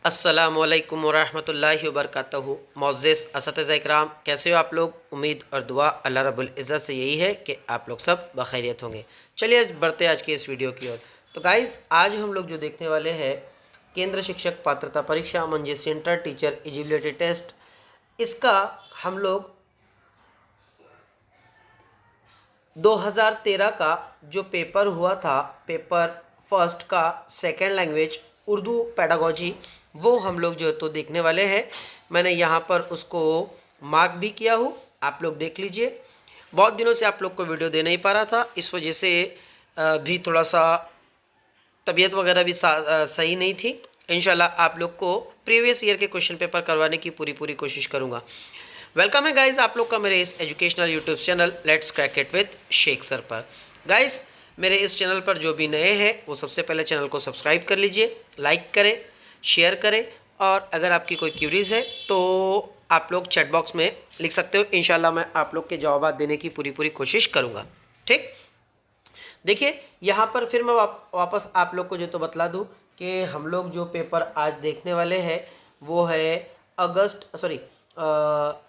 अस्सलामुअलैकुम वरहमतुल्लाहि वबरकातुहू। मोअज़्ज़िज़ असतिज़ा इकराम, कैसे हो आप लोग। उम्मीद और दुआ अल्लाह रब्बुल इज़्ज़त से यही है कि आप लोग सब बखैरियत होंगे। चलिए बढ़ते आज के इस वीडियो की ओर। तो गाइस, आज हम लोग जो देखने वाले हैं केंद्र शिक्षक पात्रता परीक्षा मंजे सेंटर टीचर एलिजिबिलिटी टेस्ट, इसका हम लोग 2013 का जो पेपर हुआ था, पेपर फर्स्ट का सेकेंड लैंग्वेज उर्दू पेडागोजी, वो हम लोग जो है तो देखने वाले हैं। मैंने यहाँ पर उसको मार्क भी किया हूँ, आप लोग देख लीजिए। बहुत दिनों से आप लोग को वीडियो दे नहीं पा रहा था, इस वजह से भी थोड़ा सा तबीयत वगैरह भी सही नहीं थी। इंशाल्लाह आप लोग को प्रीवियस ईयर के क्वेश्चन पेपर करवाने की पूरी कोशिश करूँगा। वेलकम है गाइस आप लोग का मेरे इस educational YouTube channel let's crack it with Shaikh sir पर। गाइस, मेरे इस चैनल पर जो भी नए हैं वो सबसे पहले चैनल को सब्सक्राइब कर लीजिए, लाइक करें, शेयर करें, और अगर आपकी कोई क्यूरीज़ है तो आप लोग चैट बॉक्स में लिख सकते हो। इंशाल्लाह मैं आप लोग के जवाब देने की पूरी कोशिश करूँगा। ठीक, देखिए यहाँ पर फिर मैं वापस आप लोग को जो तो बतला दूँ कि हम लोग जो पेपर आज देखने वाले हैं वो है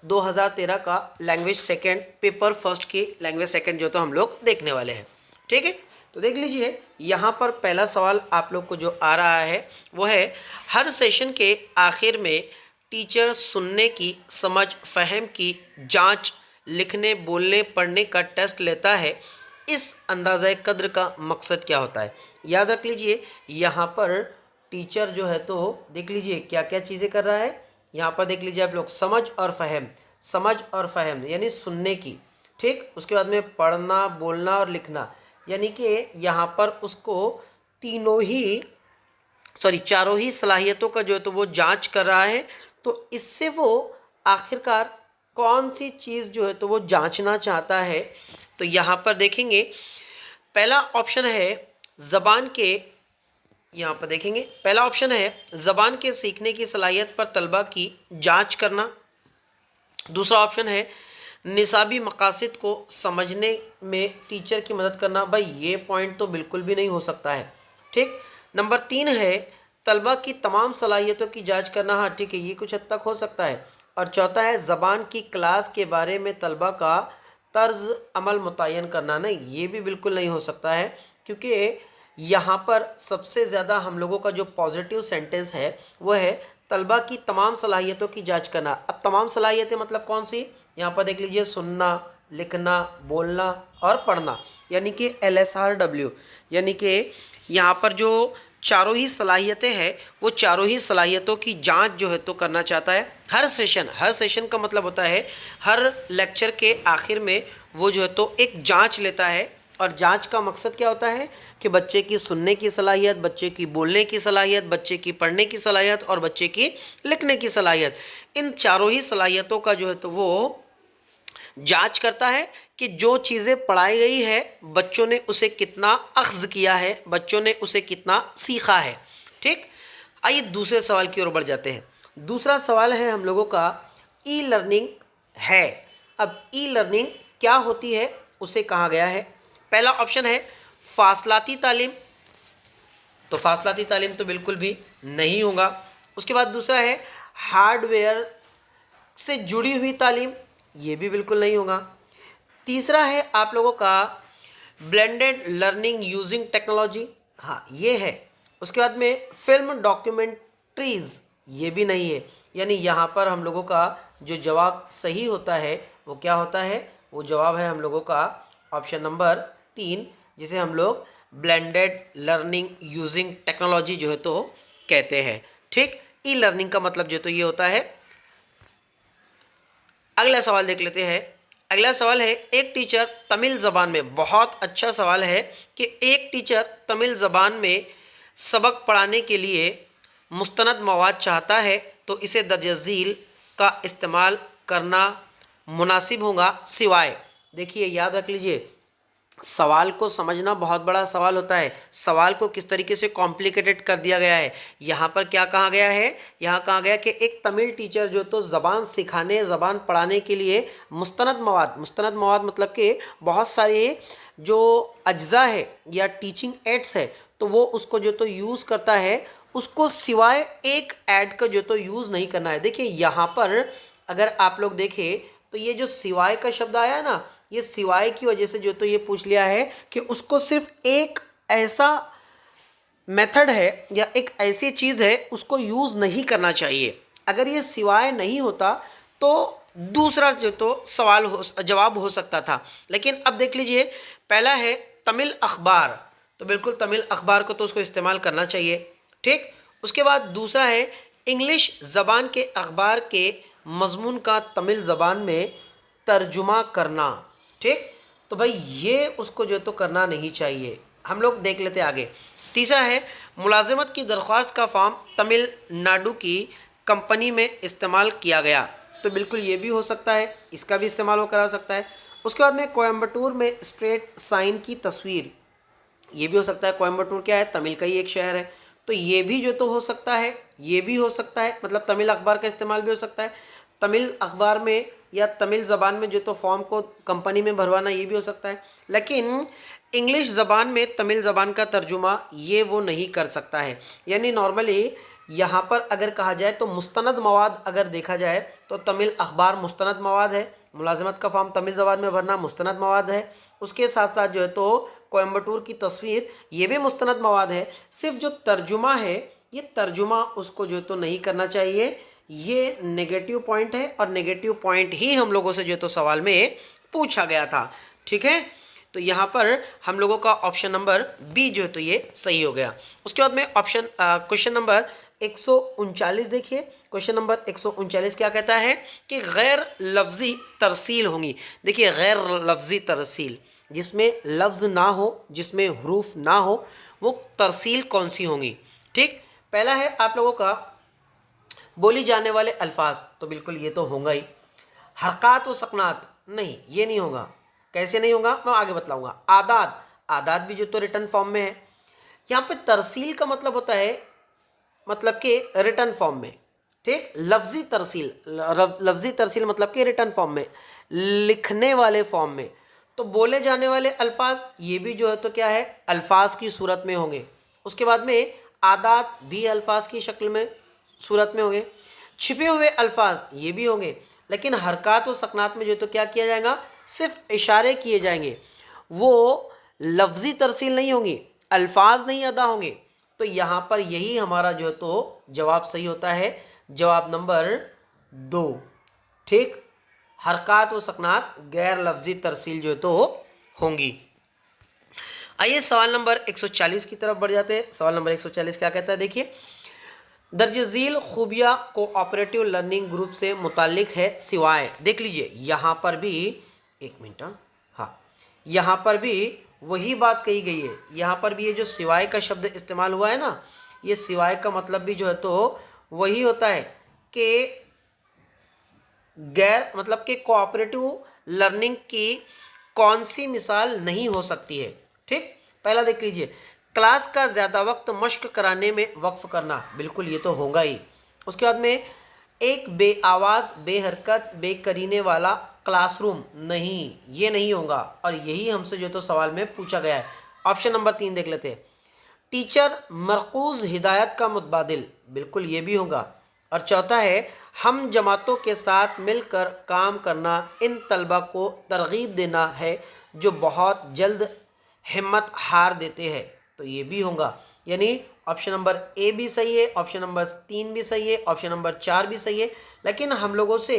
2013 का लैंग्वेज सेकंड, पेपर फर्स्ट की लैंग्वेज सेकंड जो तो हम लोग देखने वाले हैं। ठीक है, तो देख लीजिए यहाँ पर पहला सवाल आप लोग को जो आ रहा है वो है, हर सेशन के आखिर में टीचर सुनने की, समझ फहम की जांच, लिखने बोलने पढ़ने का टेस्ट लेता है। इस अंदाज़े कद्र का मकसद क्या होता है। याद रख लीजिए यहाँ पर टीचर जो है तो देख लीजिए क्या क्या चीज़ें कर रहा है। यहाँ पर देख लीजिए आप लोग, समझ और फहम यानी सुनने की। ठीक, उसके बाद में पढ़ना बोलना और लिखना, यानी कि यहाँ पर उसको चारों ही सलाहियतों का जो है तो वो जांच कर रहा है। तो इससे वो आखिरकार कौन सी चीज़ जो है तो वो जांचना चाहता है। तो यहाँ पर देखेंगे पहला ऑप्शन है ज़बान के, यहाँ पर देखेंगे पहला ऑप्शन है ज़बान के सीखने की सलाहियत पर तलबा की जांच करना। दूसरा ऑप्शन है निसाबी मकासद को समझने में टीचर की मदद करना। भाई ये पॉइंट तो बिल्कुल भी नहीं हो सकता है। ठीक, नंबर 3 है तलबा की तमाम सलाहियतों की जांच करना। हाँ ठीक है, ये कुछ हद तक हो सकता है। और चौथा है ज़बान की क्लास के बारे में तलबा का तर्ज अमल मुतय्यन करना। नहीं, ये भी बिल्कुल नहीं हो सकता है, क्योंकि यहाँ पर सबसे ज़्यादा हम लोगों का जो पॉजिटिव सेंटेंस है वो है तलबा की तमाम सलाहियतों की जांच करना। अब तमाम सलाहियतें मतलब कौन सी, यहाँ पर देख लीजिए, सुनना, लिखना, बोलना और पढ़ना, यानी कि LSRW, यानी कि यहाँ पर जो चारों ही सलाहियतें हैं वो चारों ही सलाहियतों की जांच जो है तो करना चाहता है। हर सेशन का मतलब होता है हर लेक्चर के आखिर में वो जो है तो एक जांच लेता है। और जांच का मकसद क्या होता है कि बच्चे की सुनने की सलाहियत, बच्चे की बोलने की सलाहियत, बच्चे की पढ़ने की सलाहियत और बच्चे की लिखने की सलाहियत, इन चारों ही सलाहियतों का जो है तो वो जांच करता है कि जो चीज़ें पढ़ाई गई है बच्चों ने उसे कितना अख्ज़ किया है, बच्चों ने उसे कितना सीखा है। ठीक, आइए दूसरे सवाल की ओर बढ़ जाते हैं। दूसरा सवाल है हम लोगों का ई लर्निंग है। अब ई लर्निंग क्या होती है उसे कहा गया है। पहला ऑप्शन है फासलाती तालीम, तो फासलाती तालीम तो बिल्कुल भी नहीं होगा। उसके बाद दूसरा है हार्डवेयर से जुड़ी हुई तालीम, ये भी बिल्कुल नहीं होगा। तीसरा है आप लोगों का ब्लेंडेड लर्निंग यूजिंग टेक्नोलॉजी, हाँ ये है। उसके बाद में फिल्म डॉक्यूमेंट्रीज, ये भी नहीं है। यानी यहाँ पर हम लोगों का जो जवाब सही होता है वो क्या होता है, वो जवाब है हम लोगों का ऑप्शन नंबर 3, जिसे हम लोग ब्लेंडेड लर्निंग यूजिंग टेक्नोलॉजी जो है तो कहते हैं। ठीक, ई लर्निंग का मतलब जो तो ये होता है। अगला सवाल देख लेते हैं। अगला सवाल है एक टीचर तमिल ज़बान में, बहुत अच्छा सवाल है कि एक टीचर तमिल ज़बान में सबक पढ़ाने के लिए मुस्तनद मवाद चाहता है तो इसे दर्ज झील का इस्तेमाल करना मुनासिब होगा सिवाय, देखिए याद रख लीजिए, सवाल को समझना बहुत बड़ा सवाल होता है। सवाल को किस तरीके से कॉम्प्लिकेटेड कर दिया गया है। यहाँ पर क्या कहा गया है, यहाँ कहा गया कि एक तमिल टीचर जो तो ज़बान सिखाने, ज़बान पढ़ाने के लिए मुस्तनद मवाद मतलब कि बहुत सारे जो अज्जा है या टीचिंग एड्स है तो वो उसको जो तो यूज़ करता है उसको सिवाय एक ऐड का जो तो यूज़ नहीं करना है। देखिए यहाँ पर अगर आप लोग देखें तो ये जो सिवाय का शब्द आया है ना, ये सिवाय की वजह से जो तो ये पूछ लिया है कि उसको सिर्फ एक ऐसा मेथड है या एक ऐसी चीज़ है उसको यूज़ नहीं करना चाहिए। अगर ये सिवाय नहीं होता तो दूसरा जो तो सवाल हो जवाब हो सकता था। लेकिन अब देख लीजिए, पहला है तमिल अखबार, तो बिल्कुल तमिल अखबार को तो उसको इस्तेमाल करना चाहिए। ठीक, उसके बाद दूसरा है इंग्लिश ज़बान के अखबार के मजमून का तमिल ज़बान में तर्जुमा करना। ठीक, तो भाई ये उसको जो तो करना नहीं चाहिए। हम लोग देख लेते आगे। तीसरा है मुलाजमत की दरख्वास्त का फॉर्म तमिलनाडु की कंपनी में इस्तेमाल किया गया, तो बिल्कुल ये भी हो सकता है, इसका भी इस्तेमाल वो करा सकता है। उसके बाद में कोयम्बटूर में स्ट्रेट साइन की तस्वीर, ये भी हो सकता है। कोयम्बटूर क्या है, तमिल का ही एक शहर है, तो ये भी जो तो हो सकता है, ये भी हो सकता है, मतलब तमिल अखबार का इस्तेमाल भी हो सकता है। तमिल अखबार में या तमिल ज़बान में जो तो फॉर्म को कंपनी में भरवाना, ये भी हो सकता है। लेकिन इंग्लिश ज़बान में तमिल ज़बान का तर्जुमा ये वो नहीं कर सकता है। यानी नॉर्मली यहाँ पर अगर कहा जाए तो मुस्तनद मवाद अगर देखा जाए तो तमिल अखबार मुस्तनद मवाद है, मुलाजमत का फॉर्म तमिल ज़बान में भरना मुस्तनद मवाद है। उसके साथ साथ जो है तो कोयम्बटूर की तस्वीर ये भी मुस्तनद मवाद है। सिर्फ जो तर्जुमा है, ये तर्जुमा उसको जो तो नहीं करना चाहिए। ये नेगेटिव पॉइंट है और नेगेटिव पॉइंट ही हम लोगों से जो तो सवाल में पूछा गया था। ठीक है, तो यहाँ पर हम लोगों का ऑप्शन नंबर बी जो है तो ये सही हो गया। उसके बाद में क्वेश्चन नंबर 139 देखिए। क्वेश्चन नंबर 139 क्या कहता है कि गैर लफ्ज़ी तरसील होंगी। देखिए गैर लफ्ज़ी तरसील, जिसमें लफ्ज़ ना हो, जिसमें हरूफ ना हो, वो तरसील कौन सी होंगी। ठीक, पहला है आप लोगों का बोली जाने वाले अल्फाज, तो बिल्कुल ये तो होगा ही। हरकत व सकनात, नहीं ये नहीं होगा। कैसे नहीं होगा मैं आगे बतलाऊंगा। आदात, आदात भी जो तो रिटर्न फॉर्म में है। यहाँ पे तरसील का मतलब होता है मतलब कि रिटर्न फॉर्म में। ठीक, लफ्ज़ी तरसील, लफ्ज़ी तरसील मतलब कि रिटर्न फॉर्म में, लिखने वाले फॉर्म में। तो बोले जाने वाले अल्फाज ये भी जो है तो क्या है, अल्फाज की सूरत में होंगे। उसके बाद में आदात भी अल्फाज की शक्ल में सूरत में होंगे। छिपे हुए अल्फाज ये भी होंगे। लेकिन हरकत व सकनात में जो तो क्या किया जाएगा, सिर्फ इशारे किए जाएंगे, वो लफ्ज़ी तरसील नहीं होंगी, अल्फाज नहीं अदा होंगे। तो यहाँ पर यही हमारा जो है तो जवाब सही होता है, जवाब नंबर 2। ठीक, हरकत व सकनात गैर लफ्ज़ी तरसील जो है तो होंगी। आइए सवाल नंबर 140 की तरफ बढ़ जाते हैं। सवाल नंबर 140 क्या कहता है, देखिए दर्ज झील खूबिया कोऑपरेटिव लर्निंग ग्रुप से मुतालिक है सिवाय। देख लीजिए यहाँ पर भी, एक मिनट, हाँ यहाँ पर भी वही बात कही गई है। यहाँ पर भी ये जो सिवाय का शब्द इस्तेमाल हुआ है ना, ये सिवाय का मतलब भी जो है तो वही होता है कि गैर मतलब कि कोऑपरेटिव लर्निंग की कौन सी मिसाल नहीं हो सकती है। ठीक, पहला देख लीजिए, क्लास का ज़्यादा वक्त मश्क कराने में वक्फ करना, बिल्कुल ये तो होगा ही। उसके बाद में एक बेआवाज़ बेहरकत बेकरीने वाला क्लासरूम, नहीं ये नहीं होगा और यही हमसे जो तो सवाल में पूछा गया है। ऑप्शन नंबर 3 देख लेते हैं। टीचर मरकूज़ हिदायत का मुतबादिल, बिल्कुल ये भी होगा। और चौथा है हम जमातों के साथ मिलकर काम करना इन तलबा को तरगीब देना है जो बहुत जल्द हिम्मत हार देते हैं, तो ये भी होगा। यानी ऑप्शन नंबर ए भी सही है, ऑप्शन नंबर 3 भी सही है, ऑप्शन नंबर 4 भी सही है। लेकिन हम लोगों से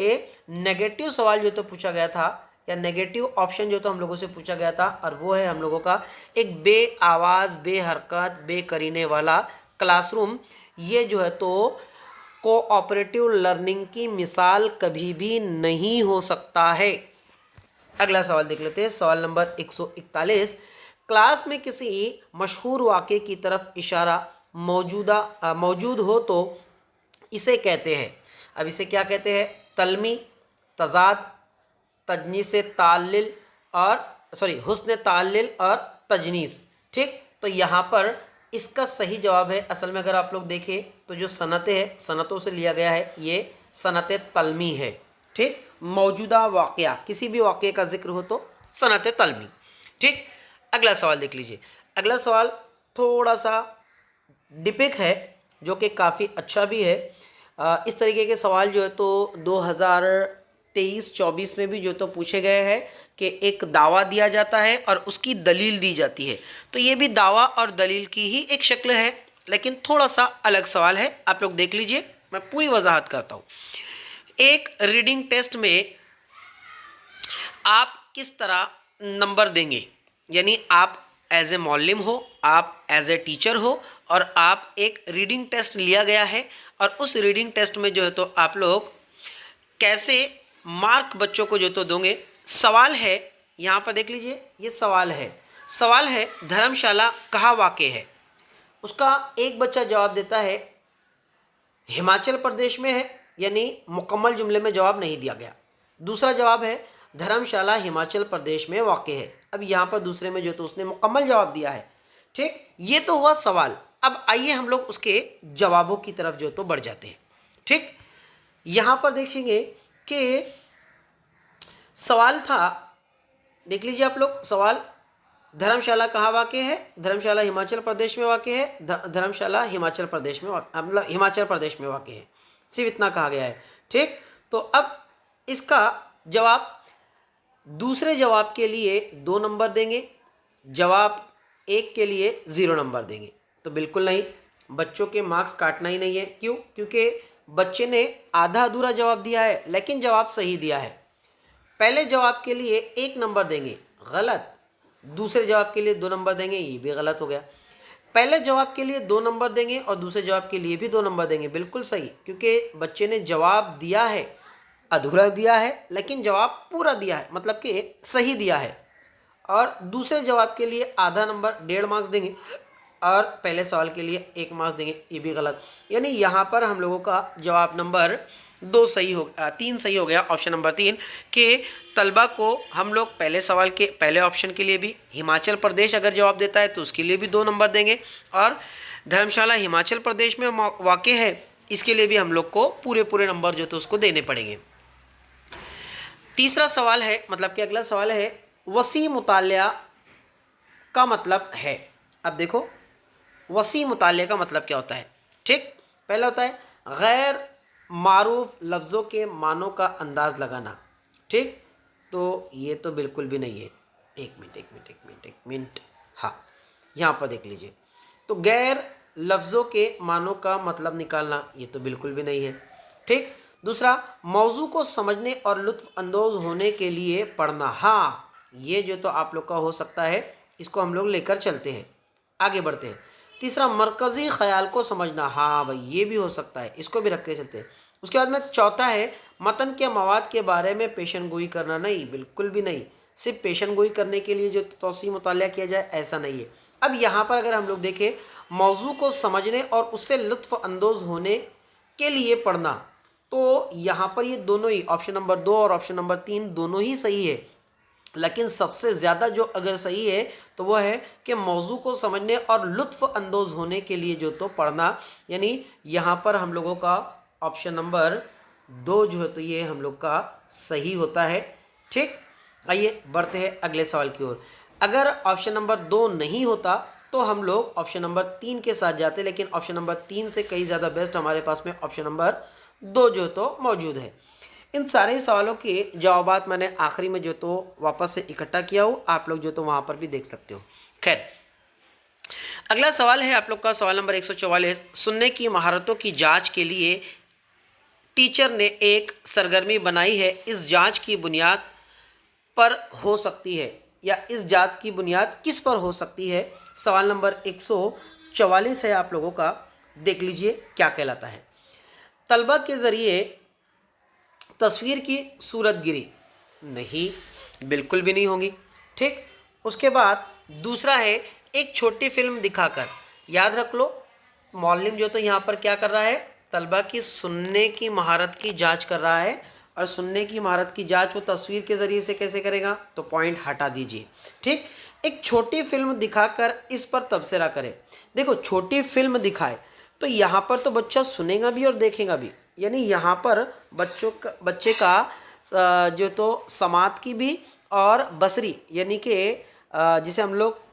नेगेटिव सवाल जो तो पूछा गया था, या नेगेटिव ऑप्शन जो तो हम लोगों से पूछा गया था, और वो है हम लोगों का एक बे आवाज़ बेहरकत बेकरीने वाला क्लासरूम। ये जो है तो कोऑपरेटिव लर्निंग की मिसाल कभी भी नहीं हो सकता है। अगला सवाल देख लेते हैं, सवाल नंबर 141। क्लास में किसी मशहूर वाक़े की तरफ इशारा मौजूद हो तो इसे कहते हैं। अब इसे क्या कहते हैं, तलमी, तज़ाद, तजनीस ताल्लिल और हुस्न ताल्लिल और तजनीस। ठीक, तो यहाँ पर इसका सही जवाब है, असल में अगर आप लोग देखें तो जो सनतें हैं, सनतों से लिया गया है, ये सनत तलमी है। ठीक, मौजूदा वाक़या, किसी भी वाक़े का जिक्र हो तो सनत तलमी। ठीक, अगला सवाल देख लीजिए। अगला सवाल थोड़ा सा डिपिक है, जो कि काफ़ी अच्छा भी है। इस तरीके के सवाल जो है तो 2023-24 में भी जो तो पूछे गए हैं कि एक दावा दिया जाता है और उसकी दलील दी जाती है। तो ये भी दावा और दलील की ही एक शक्ल है, लेकिन थोड़ा सा अलग सवाल है। आप लोग देख लीजिए, मैं पूरी वजाहत करता हूँ। एक रीडिंग टेस्ट में आप किस तरह नंबर देंगे, यानी आप एज ए मौलिम हो, आप एज ए टीचर हो और आप एक रीडिंग टेस्ट लिया गया है और उस रीडिंग टेस्ट में जो है तो आप लोग कैसे मार्क बच्चों को जो तो दोगे। सवाल है, यहाँ पर देख लीजिए, ये सवाल है धर्मशाला कहाँ वाक़ है। उसका एक बच्चा जवाब देता है हिमाचल प्रदेश में है, यानी मुकम्मल जुमले में जवाब नहीं दिया गया। दूसरा जवाब है धर्मशाला हिमाचल प्रदेश में वाक़ है। अब यहाँ पर दूसरे में जो तो उसने मुकम्मल जवाब दिया है। ठीक, ये तो हुआ सवाल। अब आइए हम लोग उसके जवाबों की तरफ जो तो बढ़ जाते हैं। ठीक, यहाँ पर देखेंगे कि सवाल था, देख लीजिए आप लोग, सवाल धर्मशाला कहाँ वाक़ है, धर्मशाला हिमाचल प्रदेश में वाक़ है, धर्मशाला हिमाचल प्रदेश में मतलब हिमाचल प्रदेश में वाक़ है, सिर्फ इतना कहा गया है। ठीक, तो अब इसका जवाब, दूसरे जवाब के लिए 2 नंबर देंगे, जवाब एक के लिए 0 नंबर देंगे। तो बिल्कुल नहीं, बच्चों के मार्क्स काटना ही नहीं है। क्यों? क्योंकि बच्चे ने आधा अधूरा जवाब दिया है लेकिन जवाब सही दिया है। पहले जवाब के लिए 1 नंबर देंगे, गलत। दूसरे जवाब के लिए 2 नंबर देंगे, ये भी गलत हो गया। पहले जवाब के लिए 2 नंबर देंगे और दूसरे जवाब के लिए भी 2 नंबर देंगे, बिल्कुल सही, क्योंकि बच्चे ने जवाब दिया है, अधूरा दिया है लेकिन जवाब पूरा दिया है, मतलब कि सही दिया है। और दूसरे जवाब के लिए आधा नंबर 1.5 मार्क्स देंगे और पहले सवाल के लिए 1 मार्क्स देंगे, ये भी गलत। यानी यहाँ पर हम लोगों का जवाब नंबर 3 सही हो गया, ऑप्शन नंबर 3 के तलबा को हम लोग पहले सवाल के पहले ऑप्शन के लिए भी हिमाचल प्रदेश अगर जवाब देता है तो उसके लिए भी 2 नंबर देंगे, और धर्मशाला हिमाचल प्रदेश में वाक़ है इसके लिए भी हम लोग को पूरे नंबर जो तो उसको देने पड़ेंगे। तीसरा सवाल है, मतलब कि अगला सवाल है, वसी मुतालिया का मतलब है। अब देखो, वसी मुतालिया का मतलब क्या होता है। ठीक, पहला होता है गैर मारूफ लफ्ज़ों के मानों का अंदाज़ लगाना। ठीक, तो ये तो बिल्कुल भी नहीं है। एक मिनट, हाँ, यहाँ पर देख लीजिए, तो गैर लफ्ज़ों के मानों का मतलब निकालना, ये तो बिल्कुल भी नहीं है। ठीक, दूसरा, मौजू को समझने और लुत्फ़ अंदोज़ होने के लिए पढ़ना, हाँ, ये जो तो आप लोग का हो सकता है, इसको हम लोग लेकर चलते हैं, आगे बढ़ते हैं। तीसरा, मरकज़ी ख़याल को समझना, हाँ भाई, ये भी हो सकता है, इसको भी रखते चलते हैं। उसके बाद में चौथा है मतन के मवाद के बारे में पेशन गोई करना, नहीं, बिल्कुल भी नहीं, सिर्फ पेशन गोई करने के लिए जो तौसी मुतालिया किया जाए ऐसा नहीं है। अब यहाँ पर अगर हम लोग देखें, मौजू को समझने और उससे लुत्फ़ अंदोज़ होने के लिए पढ़ना, तो यहाँ पर ये दोनों ही, ऑप्शन नंबर 2 और ऑप्शन नंबर 3 दोनों ही सही है, लेकिन सबसे ज़्यादा जो अगर सही है तो वो है कि मौजू को समझने और लुत्फ़ अंदोज़ होने के लिए जो तो पढ़ना, यानी यहाँ पर हम लोगों का ऑप्शन नंबर 2 जो है तो ये हम लोग का सही होता है। ठीक, आइए बढ़ते हैं अगले सवाल की ओर। अगर ऑप्शन नंबर 2 नहीं होता तो हम लोग ऑप्शन नंबर 3 के साथ जाते, लेकिन ऑप्शन नंबर 3 से कहीं ज़्यादा बेस्ट हमारे पास में ऑप्शन नंबर 2 जो तो मौजूद है। इन सारे सवालों के जवाबात मैंने आखिरी में जो तो वापस से इकट्ठा किया हो, आप लोग जो तो वहाँ पर भी देख सकते हो। खैर, अगला सवाल है आप लोग का सवाल नंबर 144। सुनने की महारतों की जांच के लिए टीचर ने एक सरगर्मी बनाई है, इस जांच की बुनियाद पर हो सकती है, या इस जांच की बुनियाद किस पर हो सकती है। सवाल नंबर 144 है आप लोगों का, देख लीजिए क्या कहलाता है। तलबा के ज़रिए तस्वीर की सूरतगिरी, नहीं, बिल्कुल भी नहीं होगी। ठीक, उसके बाद दूसरा है एक छोटी फिल्म दिखाकर, याद रख लो, मौलिम जो तो यहाँ पर क्या कर रहा है, तलबा की सुनने की महारत की जांच कर रहा है, और सुनने की महारत की जांच वो तस्वीर के ज़रिए से कैसे करेगा, तो पॉइंट हटा दीजिए। ठीक, एक छोटी फिल्म दिखाकर इस पर तबसरा करें। देखो, छोटी फिल्म दिखाए तो यहाँ पर तो बच्चा सुनेगा भी और देखेगा भी, यानी यहाँ पर बच्चे का जो तो समात की भी और बसरी यानी कि जिसे हम लोग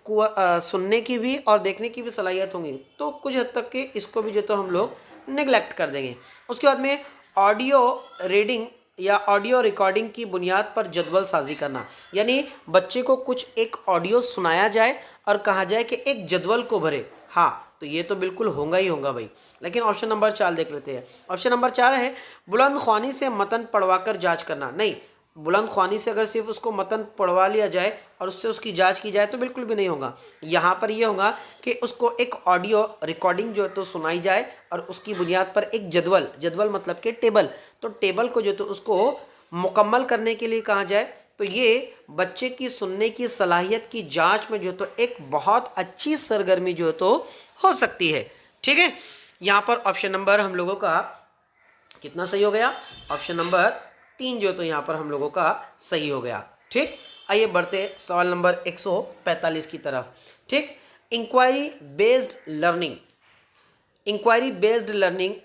सुनने की भी और देखने की भी सलाहियत होंगी, तो कुछ हद तक के इसको भी जो तो हम लोग निगलेक्ट कर देंगे। उसके बाद में ऑडियो रीडिंग या ऑडियो रिकॉर्डिंग की बुनियाद पर जदवल साजी करना, यानी बच्चे को कुछ एक ऑडियो सुनाया जाए और कहा जाए कि एक जदवल को भरे। हाँ, तो ये तो बिल्कुल होगा ही होगा भाई। लेकिन ऑप्शन नंबर 4 देख लेते हैं। ऑप्शन नंबर 4 है बुलंद ख्वानी से मतन पढ़वाकर जांच करना। नहीं, बुलंद ख्वानी से अगर सिर्फ उसको मतन पढ़वा लिया जाए और उससे उसकी जांच की जाए तो बिल्कुल भी नहीं होगा। यहाँ पर ये होगा कि उसको एक ऑडियो रिकॉर्डिंग जो है तो सुनाई जाए और उसकी बुनियाद पर एक जदवल, जदवल मतलब कि टेबल, तो टेबल को जो तो उसको मुकम्मल करने के लिए कहा जाए। तो ये बच्चे की सुनने की सलाहियत की जांच में जो तो एक बहुत अच्छी सरगर्मी जो तो हो सकती है। ठीक है, यहाँ पर ऑप्शन नंबर हम लोगों का कितना सही हो गया? ऑप्शन नंबर 3 जो तो यहाँ पर हम लोगों का सही हो गया। ठीक, आइए बढ़ते सवाल नंबर 145 की तरफ। ठीक, inquiry based learning, inquiry based learning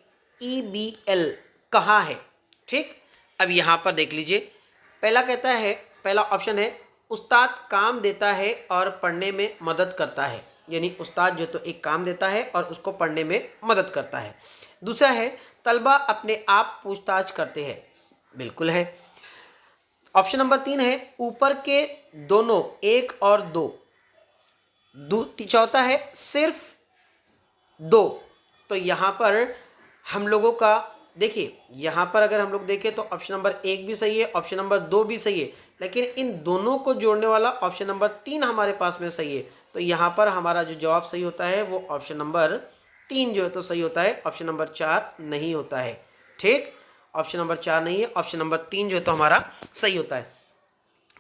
EBL कहाँ है? ठीक, अब यहाँ पर देख लीजिए, पहला कहता है, पहला ऑप्शन है उस्ताद काम देता है और पढ़ने में मदद करता है, यानी उस्ताद जो तो एक काम देता है और उसको पढ़ने में मदद करता है। दूसरा है तलबा अपने आप पूछताछ करते हैं, बिल्कुल है। ऑप्शन नंबर 3 है ऊपर के दोनों 1 और 2। चौथा है सिर्फ 2। तो यहाँ पर हम लोगों का देखिए, यहाँ पर अगर हम लोग देखें तो ऑप्शन नंबर 1 भी सही है, ऑप्शन नंबर 2 भी सही है, लेकिन इन दोनों को जोड़ने वाला ऑप्शन नंबर 3 हमारे पास में सही है। तो यहाँ पर हमारा जो जवाब सही होता है वो ऑप्शन नंबर 3 जो है तो सही होता है, ऑप्शन नंबर 4 नहीं होता है। ठीक, ऑप्शन नंबर 4 नहीं है, ऑप्शन नंबर 3 जो है तो हमारा सही होता है।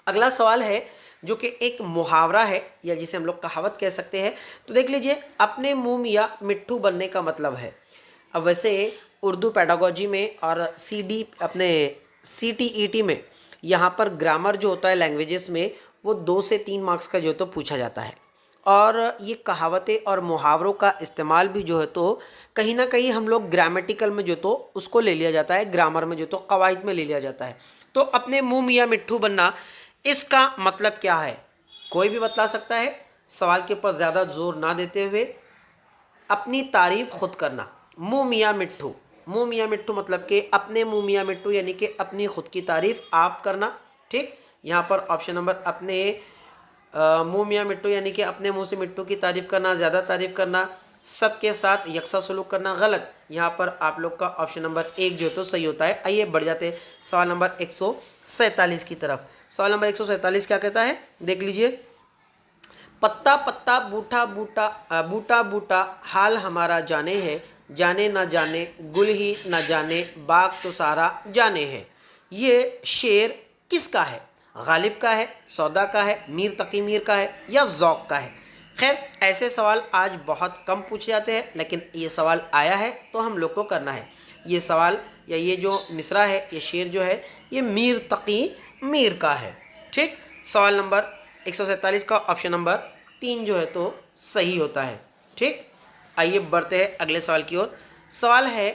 अगला सवाल है जो कि एक मुहावरा है या जिसे हम लोग कहावत कह सकते हैं। तो देख लीजिए, अपने मुंह मियाँ मिट्ठू बनने का मतलब है। अब वैसे उर्दू पेडागोजी में और अपने CTET में यहाँ पर ग्रामर जो होता है लैंग्वेजेस में वो 2 से 3 मार्क्स का जो तो पूछा जाता है, और ये कहावतें और मुहावरों का इस्तेमाल भी जो है तो कहीं ना कहीं हम लोग ग्रामेटिकल में जो तो उसको ले लिया जाता है, ग्रामर में जो तो कवायद में ले लिया जाता है। तो अपने मुंह मियाँ मिट्ठू बनना, इसका मतलब क्या है? कोई भी बतला सकता है। सवाल के ऊपर ज़्यादा जोर ना देते हुए अपनी तारीफ खुद करना। मुंह मियाँ मिट्ठू, मुंह मियाँ मिट्ठू मतलब कि अपने मुंह मियाँ मिट्ठू यानी कि अपनी खुद की तारीफ आप करना। ठीक, यहाँ पर ऑप्शन नंबर अपने मुंह मियाँ मिट्टू यानी कि अपने मुंह से मिट्टू की तारीफ करना, ज़्यादा तारीफ करना, सबके साथ यकसा सलूक करना, गलत। यहाँ पर आप लोग का ऑप्शन नंबर 1 जो तो सही होता है। आइए बढ़ जाते हैं सवाल नंबर 147 की तरफ। सवाल नंबर 147 क्या कहता है, देख लीजिए। पत्ता पत्ता बूटा बूटा बूटा बूटा हाल हमारा जाने है, जाने ना जाने गुल ही ना जाने बाग तो सारा जाने है। ये शेर किसका है? गालिब का है, सौदा का है, मीर तकी मीर का है या ज़ौक़ का है? खैर, ऐसे सवाल आज बहुत कम पूछे जाते हैं, लेकिन ये सवाल आया है तो हम लोग को करना है। ये सवाल या ये जो मिसरा है, ये शेर जो है, ये मीर तकी मीर का है। ठीक, सवाल नंबर 147 का ऑप्शन नंबर 3 जो है तो सही होता है। ठीक, आइए बढ़ते हैं अगले सवाल की ओर। सवाल है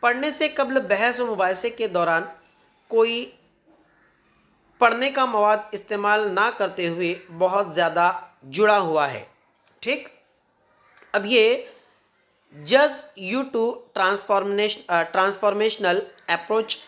पढ़ने से कब्ल बहस व मुबाहिसे के दौरान कोई पढ़ने का मवाद इस्तेमाल ना करते हुए बहुत ज़्यादा जुड़ा हुआ है। ठीक, अब ये just you to transformational approach,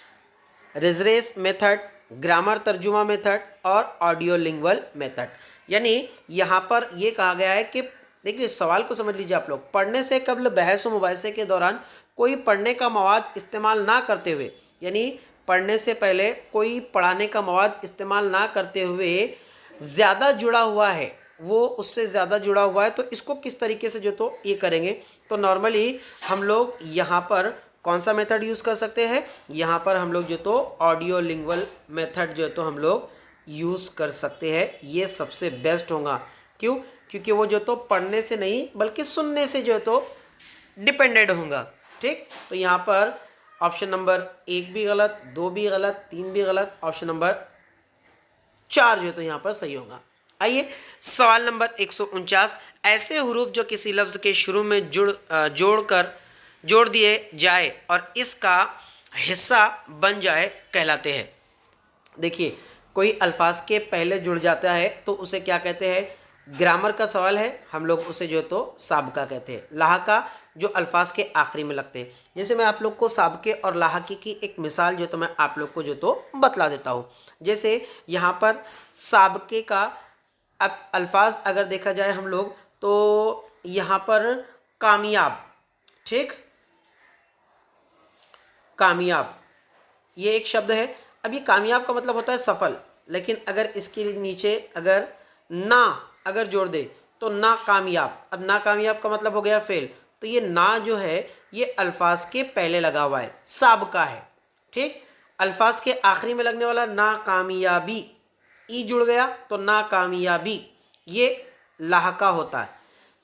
रिजरेस मेथड, ग्रामर तर्जुमा मेथड और ऑडियो लिंग्वल मेथड, यानी यहाँ पर ये कहा गया है कि देखिए सवाल को समझ लीजिए आप लोग। पढ़ने से कब्ल बहस व मुबाहिसे के दौरान कोई पढ़ने का मवाद इस्तेमाल ना करते हुए, यानी पढ़ने से पहले कोई पढ़ाने का मवाद इस्तेमाल ना करते हुए ज़्यादा जुड़ा हुआ है, वो उससे ज़्यादा जुड़ा हुआ है। तो इसको किस तरीके से जो तो ये करेंगे, तो नॉर्मली हम लोग यहाँ पर कौन सा मेथड यूज़ कर सकते हैं? यहाँ पर हम लोग जो तो ऑडियो लिंग्वल मेथड जो है तो हम लोग यूज़ कर सकते हैं। ये सबसे बेस्ट होगा। क्यों? क्योंकि वो जो तो पढ़ने से नहीं बल्कि सुनने से जो है तो डिपेंडेड होगा। ठीक, तो यहाँ पर ऑप्शन नंबर 1 भी गलत, 2 भी गलत, 3 भी गलत, ऑप्शन नंबर 4 जो है तो यहाँ पर सही होगा। आइए सवाल नंबर 149, ऐसे हुरूफ जो किसी लफ्ज़ के शुरू में जोड़ दिए जाए और इसका हिस्सा बन जाए कहलाते हैं। देखिए कोई अल्फाज के पहले जुड़ जाता है तो उसे क्या कहते हैं, ग्रामर का सवाल है, हम लोग उसे जो तो साबका कहते हैं। लाहका जो अल्फाज के आखिरी में लगते हैं। जैसे मैं आप लोग को साबके और लाहकी की एक मिसाल जो तो मैं आप लोग को जो तो बतला देता हूँ। जैसे यहाँ पर साबके का अब अल्फाज अगर देखा जाए हम लोग तो यहाँ पर कामयाब, ठीक, कामयाब ये एक शब्द है। अब ये कामयाब का मतलब होता है सफल, लेकिन अगर इसके नीचे अगर ना अगर जोड़ दे तो ना कामयाब। अब ना कामयाब का मतलब हो गया फेल, तो ये ना जो है ये अल्फाज के पहले लगा हुआ है, साबका है, ठीक। अल्फाज के आखिरी में लगने वाला ना कामयाबी, ई जुड़ गया तो ना कामयाबी, ये लाहका होता है,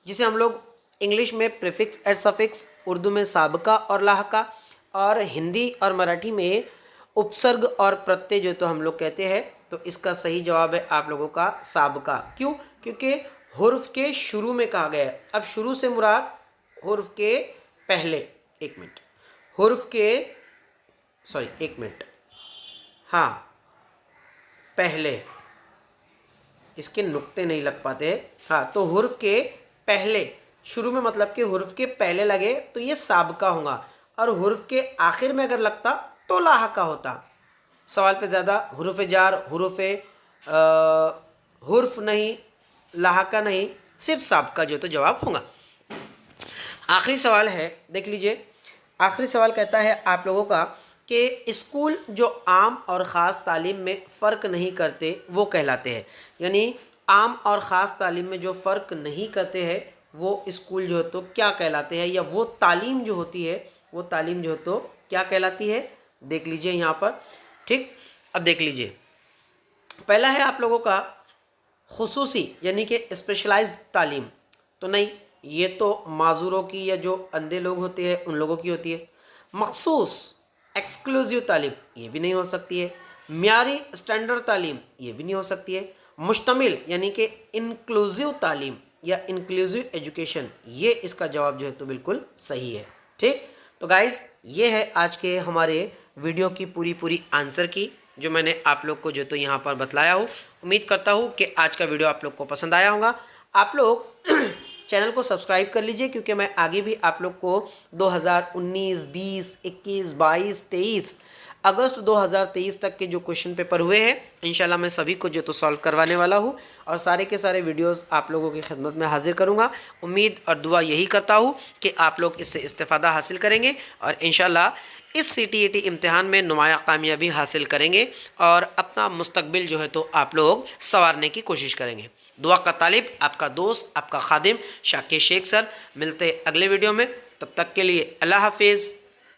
जिसे हम लोग इंग्लिश में प्रीफिक्स एंड सफिक्स, उर्दू में साबका और लाहका, और हिंदी और मराठी में उपसर्ग और प्रत्यय जो तो हम लोग कहते हैं। तो इसका सही जवाब है आप लोगों का साबका। क्यों? क्योंकि हुर्फ के शुरू में कहा गया है। अब शुरू से मुराद हुर्फ के पहले, एक मिनट, हुर्फ के सॉरी एक मिनट, हाँ पहले, इसके नुक्ते नहीं लग पाते हैं, हाँ, तो हुर्फ के पहले, शुरू में मतलब कि हुर्फ के पहले लगे तो ये साबका होगा, और हुर्फ के आखिर में अगर लगता तो लाहका होता। सवाल पे ज़्यादा हुर्फ जार, हुर्फ नहीं, लाहका नहीं, सिर्फ साबका जो तो जवाब होगा। आखिरी सवाल है, देख लीजिए। आखिरी सवाल कहता है आप लोगों का कि स्कूल जो आम और ख़ास तालीम में फ़र्क नहीं करते वो कहलाते हैं। यानी आम और ख़ास तालीम में जो फ़र्क नहीं करते हैं वो स्कूल जो है तो क्या कहलाते हैं, या वो तालीम जो होती है वो तालीम जो है तो क्या कहलाती है, देख लीजिए यहाँ पर, ठीक। अब देख लीजिए, पहला है आप लोगों का खुसूसी यानी कि स्पेशलाइज्ड तालीम, तो नहीं, ये तो माजूरों की या जो अंधे लोग होते हैं उन लोगों की होती है। मखसूस एक्सक्लूसिव तालीम, ये भी नहीं हो सकती है। म्यारी स्टैंडर्ड तालीम, ये भी नहीं हो सकती है। मुश्तमिल यानी कि इंक्लूसिव तालीम या इंक्लूसिव एजुकेशन, ये इसका जवाब जो है तो बिल्कुल सही है, ठीक। तो गाइस, ये है आज के हमारे वीडियो की पूरी आंसर की, जो मैंने आप लोग को जो तो यहाँ पर बतलाया हूँ। उम्मीद करता हूँ कि आज का वीडियो आप लोग को पसंद आया होगा। आप लोग चैनल को सब्सक्राइब कर लीजिए, क्योंकि मैं आगे भी आप लोग को 2019, 20, 21, 22, 23 अगस्त 2023 तक के जो क्वेश्चन पेपर हुए हैं इंशाल्लाह मैं सभी को जो तो सॉल्व करवाने वाला हूँ, और सारे के सारे वीडियोस आप लोगों की खिदमत में हाजिर करूँगा। उम्मीद और दुआ यही करता हूँ कि आप लोग इससे इस्तेफ़ादा हासिल करेंगे और इंशाल्लाह इस CTET इम्तिहान में नुमाया कामयाबी हासिल करेंगे और अपना मुस्तकबिल जो है तो आप लोग संवारने की कोशिश करेंगे। दुआ का तालिब, आपका दोस्त, आपका खादिम शाकिर शेख सर। मिलते अगले वीडियो में, तब तक के लिए अल्लाह हाफिज़।